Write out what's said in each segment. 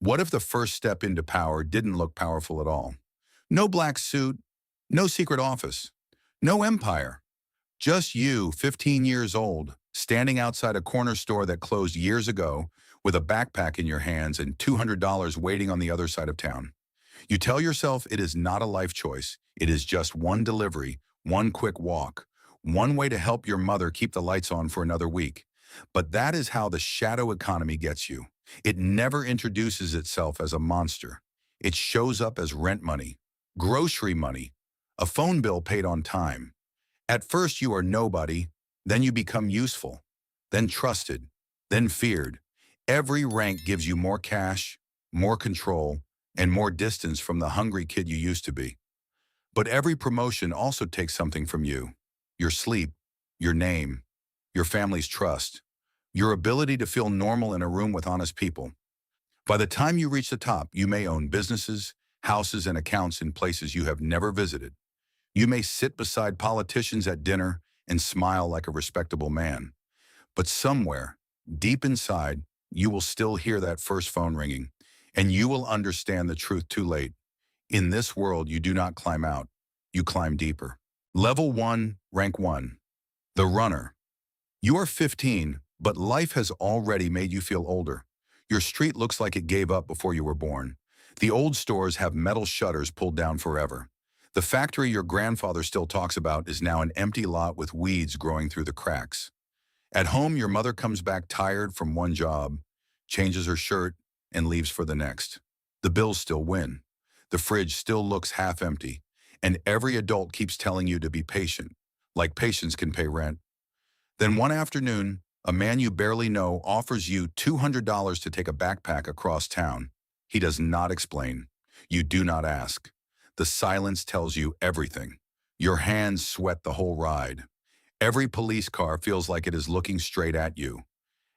What if the first step into power didn't look powerful at all? No black suit, no secret office, no empire. Just you, 15 years old, standing outside a corner store that closed years ago with a backpack in your hands and $200 waiting on the other side of town. You tell yourself it is not a life choice. It is just one delivery, one quick walk, one way to help your mother keep the lights on for another week. But that is how the shadow economy gets you. It never introduces itself as a monster. It shows up as rent money, grocery money, a phone bill paid on time. At first you are nobody, then you become useful, then trusted, then feared. Every rank gives you more cash, more control, and more distance from the hungry kid you used to be. But every promotion also takes something from you: your sleep, your name, your family's trust, your ability to feel normal in a room with honest people. By the time you reach the top, you may own businesses, houses, and accounts in places you have never visited. You may sit beside politicians at dinner and smile like a respectable man. But somewhere, deep inside, you will still hear that first phone ringing, and you will understand the truth too late. In this world, you do not climb out, you climb deeper. Level 1, Rank 1. The Runner. You are 15, but life has already made you feel older. Your street looks like it gave up before you were born. The old stores have metal shutters pulled down forever. The factory your grandfather still talks about is now an empty lot with weeds growing through the cracks. At home, your mother comes back tired from one job, changes her shirt, and leaves for the next. The bills still win. The fridge still looks half empty, and every adult keeps telling you to be patient, like patience can pay rent. Then one afternoon, a man you barely know offers you $200 to take a backpack across town. He does not explain. You do not ask. The silence tells you everything. Your hands sweat the whole ride. Every police car feels like it is looking straight at you.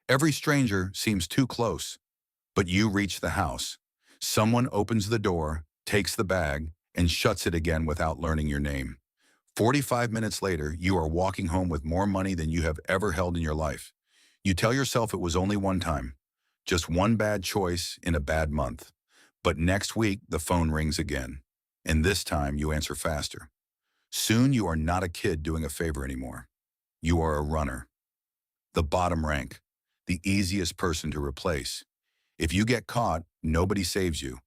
Every stranger seems too close. But you reach the house. Someone opens the door, takes the bag, and shuts it again without learning your name. 45 minutes later, you are walking home with more money than you have ever held in your life. You tell yourself it was only one time, just one bad choice in a bad month. But next week, the phone rings again, and this time you answer faster. Soon you are not a kid doing a favor anymore. You are a runner. The bottom rank, the easiest person to replace. If you get caught, nobody saves you.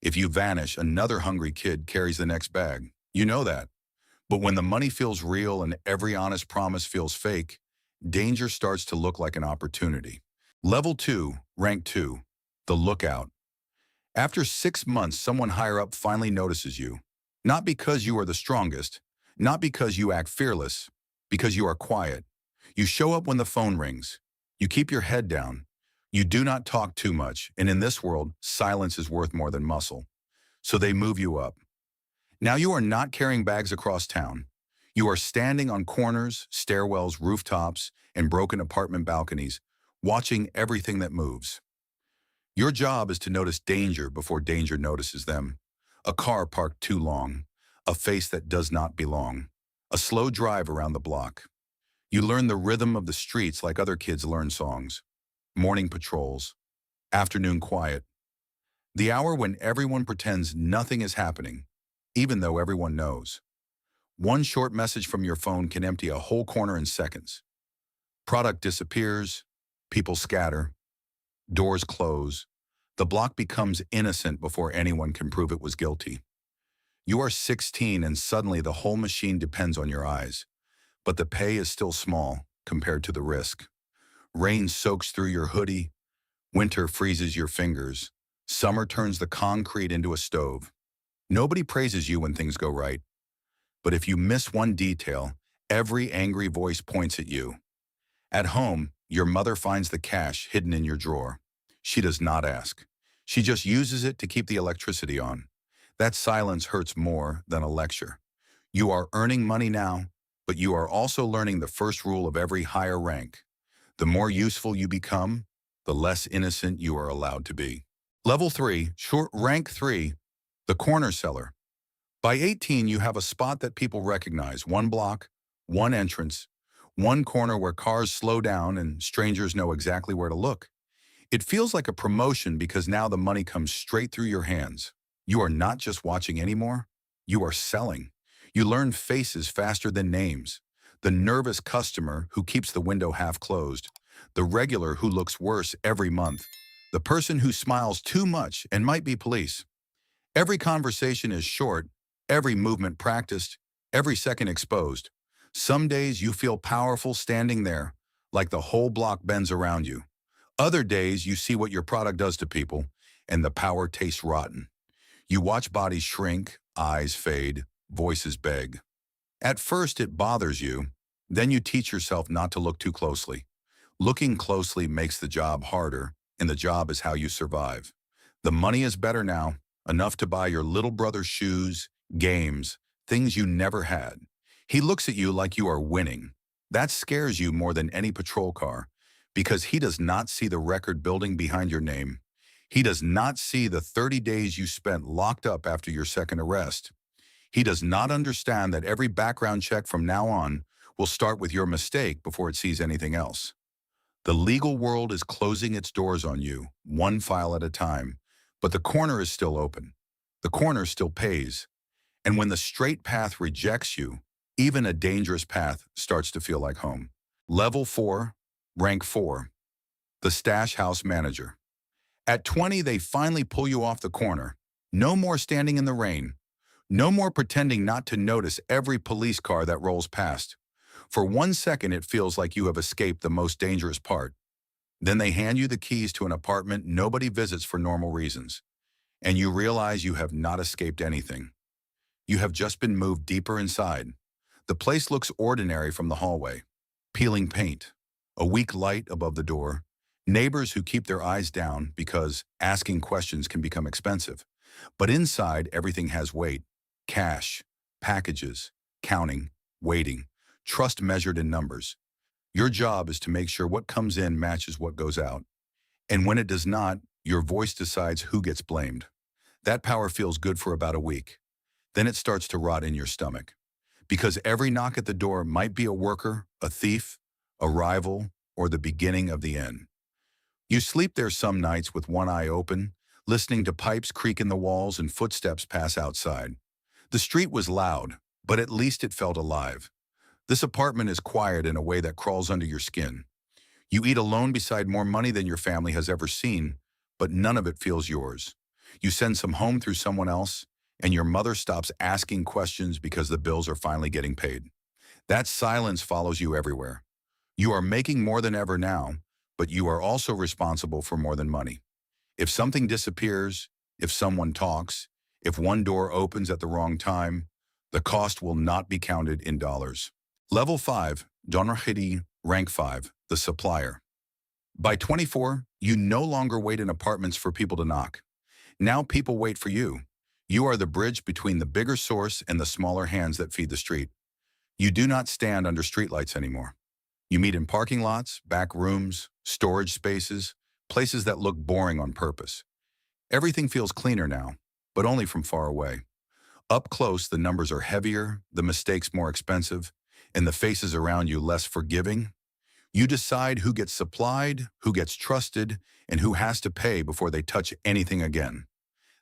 If you vanish, another hungry kid carries the next bag. You know that. But when the money feels real and every honest promise feels fake, danger starts to look like an opportunity. Level 2, Rank 2, the Lookout. After 6 months, someone higher up finally notices you. Not because you are the strongest, not because you act fearless, because you are quiet. You show up when the phone rings. You keep your head down. You do not talk too much, and in this world, silence is worth more than muscle. So they move you up. Now you are not carrying bags across town. You are standing on corners, stairwells, rooftops, and broken apartment balconies, watching everything that moves. Your job is to notice danger before danger notices them. A car parked too long, a face that does not belong, a slow drive around the block. You learn the rhythm of the streets like other kids learn songs. Morning patrols, afternoon quiet. The hour when everyone pretends nothing is happening, even though everyone knows. One short message from your phone can empty a whole corner in seconds. Product disappears, people scatter, doors close. The block becomes innocent before anyone can prove it was guilty. You are 16 and suddenly the whole machine depends on your eyes. But the pay is still small compared to the risk. Rain soaks through your hoodie. Winter freezes your fingers. Summer turns the concrete into a stove. Nobody praises you when things go right. But if you miss one detail, every angry voice points at you. At home, your mother finds the cash hidden in your drawer. She does not ask. She just uses it to keep the electricity on. That silence hurts more than a lecture. You are earning money now, but you are also learning the first rule of every higher rank. The more useful you become, the less innocent you are allowed to be. Level 3, Rank 3, the corner seller. By 18, you have a spot that people recognize. One block, one entrance, one corner where cars slow down and strangers know exactly where to look. It feels like a promotion because now the money comes straight through your hands. You are not just watching anymore, you are selling. You learn faces faster than names. The nervous customer who keeps the window half closed. The regular who looks worse every month. The person who smiles too much and might be police. Every conversation is short, every movement practiced, every second exposed. Some days you feel powerful standing there, like the whole block bends around you. Other days you see what your product does to people, and the power tastes rotten. You watch bodies shrink, eyes fade, voices beg. At first it bothers you, then you teach yourself not to look too closely. Looking closely makes the job harder, and the job is how you survive. The money is better now, enough to buy your little brother's shoes, games, things you never had. He looks at you like you are winning. That scares you more than any patrol car, because he does not see the record building behind your name. He does not see the 30 days you spent locked up after your second arrest. He does not understand that every background check from now on will start with your mistake before it sees anything else. The legal world is closing its doors on you, one file at a time, but the corner is still open. The corner still pays. And when the straight path rejects you, even a dangerous path starts to feel like home. Level 4, Rank 4, the stash house manager. At 20, they finally pull you off the corner. No more standing in the rain. No more pretending not to notice every police car that rolls past. For 1 second, it feels like you have escaped the most dangerous part. Then they hand you the keys to an apartment nobody visits for normal reasons. And you realize you have not escaped anything. You have just been moved deeper inside. The place looks ordinary from the hallway. Peeling paint, a weak light above the door, neighbors who keep their eyes down because asking questions can become expensive. But inside, everything has weight. Cash, packages, counting, waiting, trust measured in numbers. Your job is to make sure what comes in matches what goes out. And when it does not, your voice decides who gets blamed. That power feels good for about a week. Then it starts to rot in your stomach. Because every knock at the door might be a worker, a thief, a rival, or the beginning of the end. You sleep there some nights with one eye open, listening to pipes creak in the walls and footsteps pass outside. The street was loud, but at least it felt alive. This apartment is quiet in a way that crawls under your skin. You eat alone beside more money than your family has ever seen, but none of it feels yours. You send some home through someone else, and your mother stops asking questions because the bills are finally getting paid. That silence follows you everywhere. You are making more than ever now, but you are also responsible for more than money. If something disappears, if someone talks, if one door opens at the wrong time, the cost will not be counted in dollars. Level 5, Donrahidi, Rank 5, the supplier. By 24, you no longer wait in apartments for people to knock. Now people wait for you. You are the bridge between the bigger source and the smaller hands that feed the street. You do not stand under streetlights anymore. You meet in parking lots, back rooms, storage spaces, places that look boring on purpose. Everything feels cleaner now, but only from far away. Up close, the numbers are heavier, the mistakes more expensive, and the faces around you less forgiving. You decide who gets supplied, who gets trusted, and who has to pay before they touch anything again.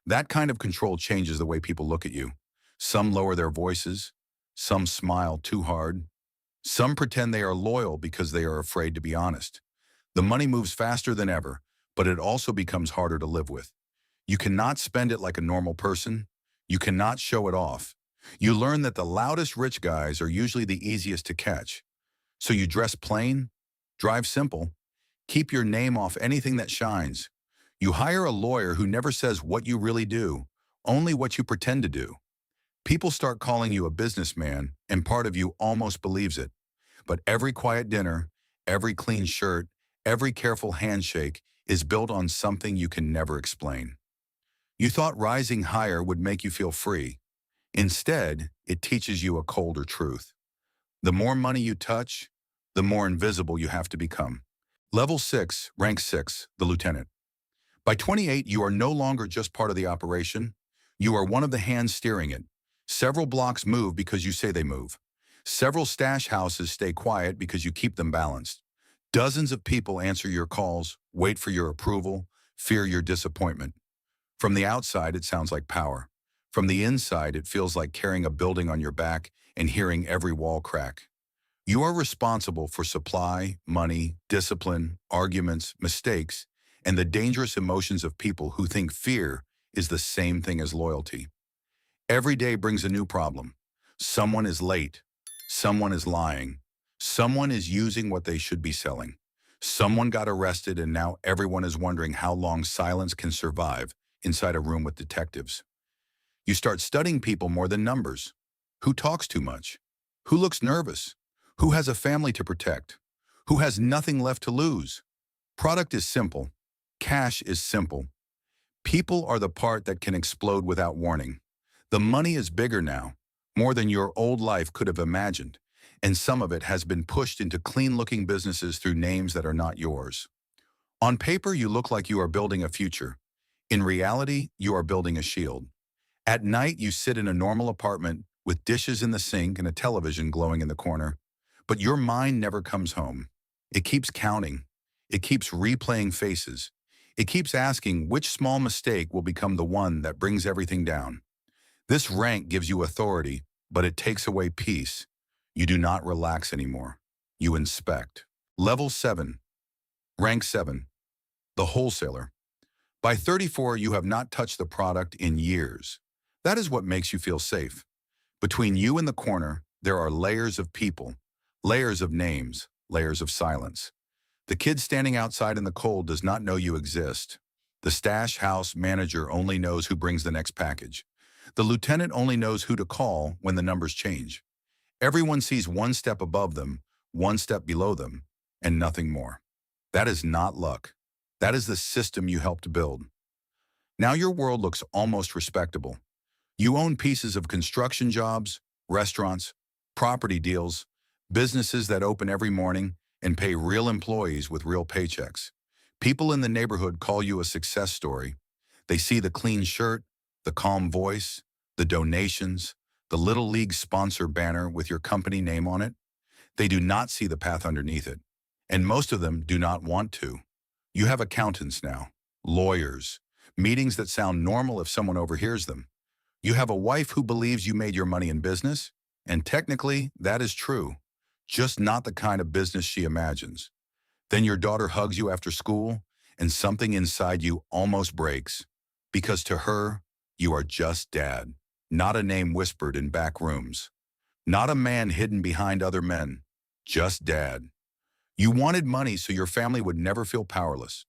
That kind of control changes the way people look at you. Some lower their voices, some smile too hard, some pretend they are loyal because they are afraid to be honest. The money moves faster than ever, but it also becomes harder to live with. You cannot spend it like a normal person. You cannot show it off. You learn that the loudest rich guys are usually the easiest to catch. So you dress plain, drive simple, keep your name off anything that shines. You hire a lawyer who never says what you really do, only what you pretend to do. People start calling you a businessman, and part of you almost believes it. But every quiet dinner, every clean shirt, every careful handshake is built on something you can never explain. You thought rising higher would make you feel free. Instead, it teaches you a colder truth. The more money you touch, the more invisible you have to become. Level 6, Rank 6, the lieutenant. By 28, you are no longer just part of the operation. You are one of the hands steering it. Several blocks move because you say they move. Several stash houses stay quiet because you keep them balanced. Dozens of people answer your calls, wait for your approval, fear your disappointment. From the outside, it sounds like power. From the inside, it feels like carrying a building on your back and hearing every wall crack. You are responsible for supply, money, discipline, arguments, mistakes, and the dangerous emotions of people who think fear is the same thing as loyalty. Every day brings a new problem. Someone is late. Someone is lying. Someone is using what they should be selling. Someone got arrested and now everyone is wondering how long silence can survive inside a room with detectives. You start studying people more than numbers. Who talks too much? Who looks nervous? Who has a family to protect? Who has nothing left to lose? Product is simple. Cash is simple. People are the part that can explode without warning. The money is bigger now, more than your old life could have imagined, and some of it has been pushed into clean-looking businesses through names that are not yours. On paper, you look like you are building a future. In reality, you are building a shield. At night, you sit in a normal apartment with dishes in the sink and a television glowing in the corner, but your mind never comes home. It keeps counting. It keeps replaying faces. It keeps asking which small mistake will become the one that brings everything down. This rank gives you authority, but it takes away peace. You do not relax anymore. You inspect. Level 7. Rank 7. The wholesaler. By 34, you have not touched the product in years. That is what makes you feel safe. Between you and the corner, there are layers of people, layers of names, layers of silence. The kid standing outside in the cold does not know you exist. The stash house manager only knows who brings the next package. The lieutenant only knows who to call when the numbers change. Everyone sees one step above them, one step below them, and nothing more. That is not luck. That is the system you helped build. Now your world looks almost respectable. You own pieces of construction jobs, restaurants, property deals, businesses that open every morning and pay real employees with real paychecks. People in the neighborhood call you a success story. They see the clean shirt, the calm voice, the donations, the Little League sponsor banner with your company name on it. They do not see the path underneath it, and most of them do not want to. You have accountants now, lawyers, meetings that sound normal if someone overhears them. You have a wife who believes you made your money in business, and technically that is true, just not the kind of business she imagines. Then your daughter hugs you after school, and something inside you almost breaks, because to her, you are just dad, not a name whispered in back rooms, not a man hidden behind other men, just dad. You wanted money so your family would never feel powerless,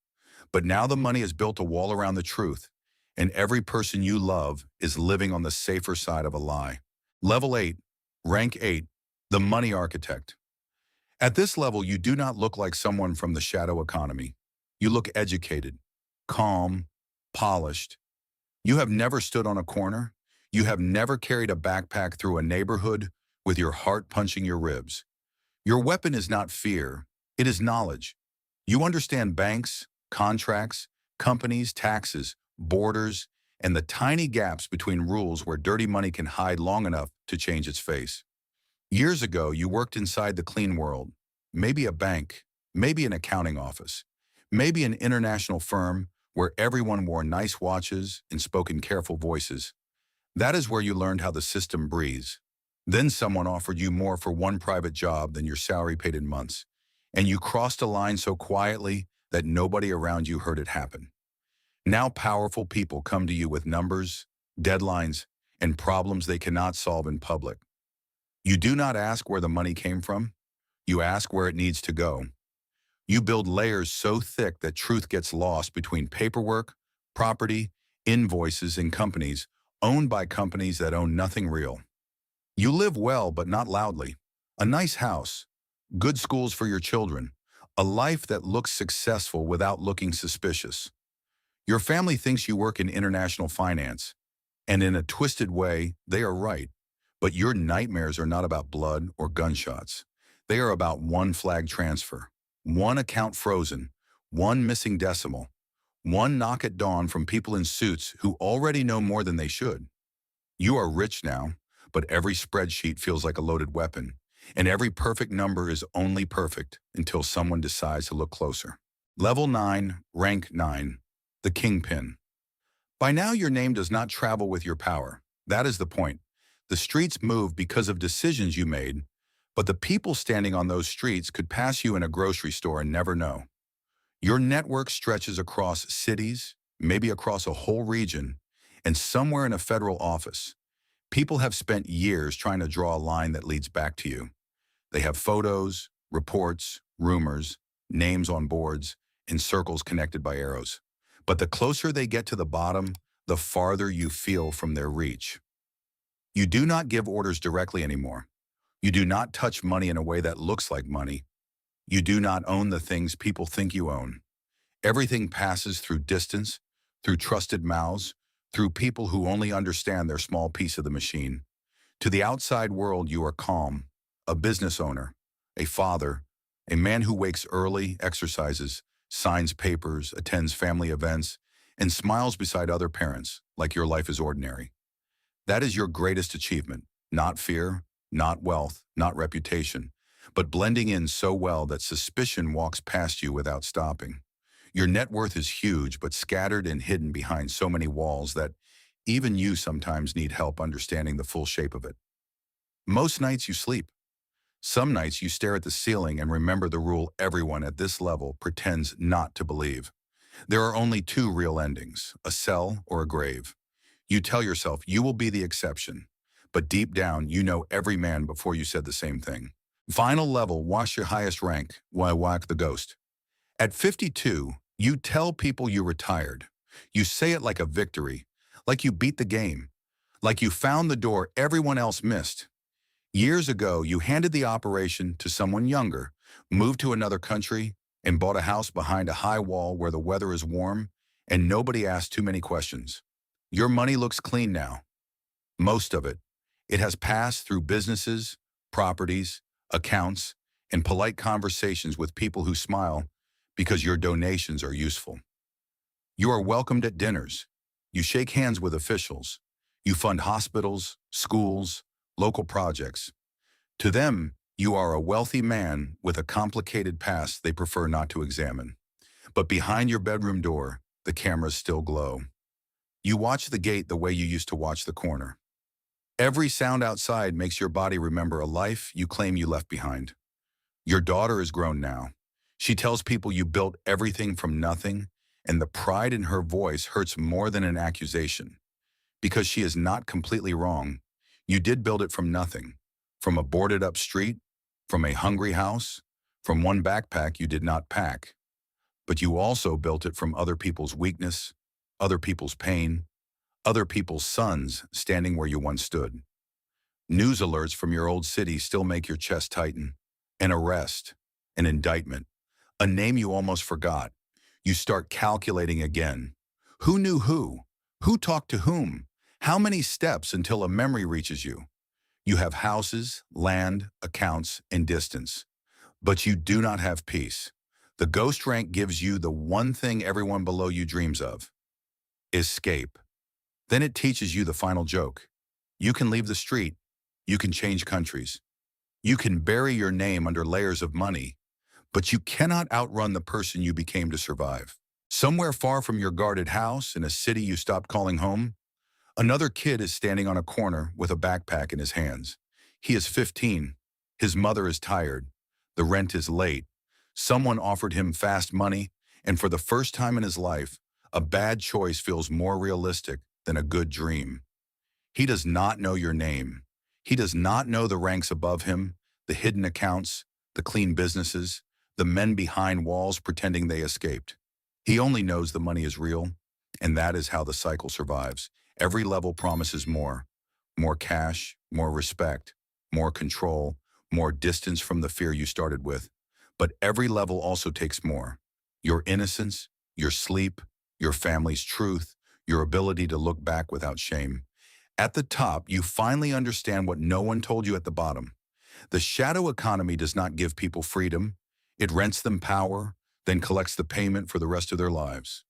but now the money has built a wall around the truth, and every person you love is living on the safer side of a lie. Level 8, Rank 8, the money architect. At this level, you do not look like someone from the shadow economy. You look educated, calm, polished. You have never stood on a corner. You have never carried a backpack through a neighborhood with your heart punching your ribs. Your weapon is not fear, it is knowledge. You understand banks, contracts, companies, taxes, borders, and the tiny gaps between rules where dirty money can hide long enough to change its face. Years ago, you worked inside the clean world, maybe a bank, maybe an accounting office, maybe an international firm where everyone wore nice watches and spoke in careful voices. That is where you learned how the system breathes. Then someone offered you more for one private job than your salary paid in months, and you crossed a line so quietly that nobody around you heard it happen. Now powerful people come to you with numbers, deadlines, and problems they cannot solve in public. You do not ask where the money came from. You ask where it needs to go. You build layers so thick that truth gets lost between paperwork, property, invoices, and companies owned by companies that own nothing real. You live well, but not loudly. A nice house, good schools for your children, a life that looks successful without looking suspicious. Your family thinks you work in international finance, and in a twisted way, they are right. But your nightmares are not about blood or gunshots. They are about one flag transfer, one account frozen, one missing decimal, one knock at dawn from people in suits who already know more than they should. You are rich now, but every spreadsheet feels like a loaded weapon, And every perfect number is only perfect until someone decides to look closer. Level 9, rank 9, the Kingpin. By now, your name does not travel with your power. That is the point. The streets move because of decisions you made, but the people standing on those streets could pass you in a grocery store and never know. Your network stretches across cities, maybe across a whole region, and somewhere in a federal office. People have spent years trying to draw a line that leads back to you. They have photos, reports, rumors, names on boards, and circles connected by arrows. But the closer they get to the bottom, the farther you feel from their reach. You do not give orders directly anymore. You do not touch money in a way that looks like money. You do not own the things people think you own. Everything passes through distance, through trusted mouths, through people who only understand their small piece of the machine. To the outside world, you are calm, a business owner, a father, a man who wakes early, exercises, signs papers, attends family events, and smiles beside other parents like your life is ordinary. That is your greatest achievement, not fear, not wealth, not reputation, but blending in so well that suspicion walks past you without stopping. Your net worth is huge, but scattered and hidden behind so many walls that even you sometimes need help understanding the full shape of it. Most nights you sleep. Some nights you stare at the ceiling and remember the rule everyone at this level pretends not to believe. There are only two real endings, a cell or a grave. You tell yourself you will be the exception, but deep down you know every man before you said the same thing. Final level, wash your highest rank, while whack the ghost. At 52, you tell people you retired. You say it like a victory, like you beat the game, like you found the door everyone else missed. Years ago, you handed the operation to someone younger, moved to another country, and bought a house behind a high wall where the weather is warm and nobody asked too many questions. Your money looks clean now. Most of it. It has passed through businesses, properties, accounts, and polite conversations with people who smile because your donations are useful. You are welcomed at dinners. You shake hands with officials. You fund hospitals, schools, local projects. To them, you are a wealthy man with a complicated past they prefer not to examine. But behind your bedroom door, the cameras still glow. You watch the gate the way you used to watch the corner. Every sound outside makes your body remember a life you claim you left behind. Your daughter is grown now. She tells people you built everything from nothing, and the pride in her voice hurts more than an accusation. Because she is not completely wrong. You did build it from nothing, from a boarded-up street, from a hungry house, from one backpack you did not pack. But you also built it from other people's weakness, other people's pain, other people's sons standing where you once stood. News alerts from your old city still make your chest tighten. An arrest, an indictment, a name you almost forgot. You start calculating again. Who knew who? Who talked to whom? How many steps until a memory reaches you? You have houses, land, accounts, and distance. But you do not have peace. The ghost rank gives you the one thing everyone below you dreams of. Escape. Then it teaches you the final joke. You can leave the street. You can change countries. You can bury your name under layers of money, but you cannot outrun the person you became to survive. Somewhere far from your guarded house in a city you stopped calling home, another kid is standing on a corner with a backpack in his hands. He is 15. His mother is tired. The rent is late. Someone offered him fast money, and for the first time in his life, a bad choice feels more realistic than a good dream. He does not know your name. He does not know the ranks above him, the hidden accounts, the clean businesses, the men behind walls pretending they escaped. He only knows the money is real, and that is how the cycle survives. Every level promises more. More cash, more respect, more control, more distance from the fear you started with. But every level also takes more. Your innocence, your sleep, your family's truth, your ability to look back without shame. At the top, you finally understand what no one told you at the bottom. The shadow economy does not give people freedom. It rents them power, then collects the payment for the rest of their lives.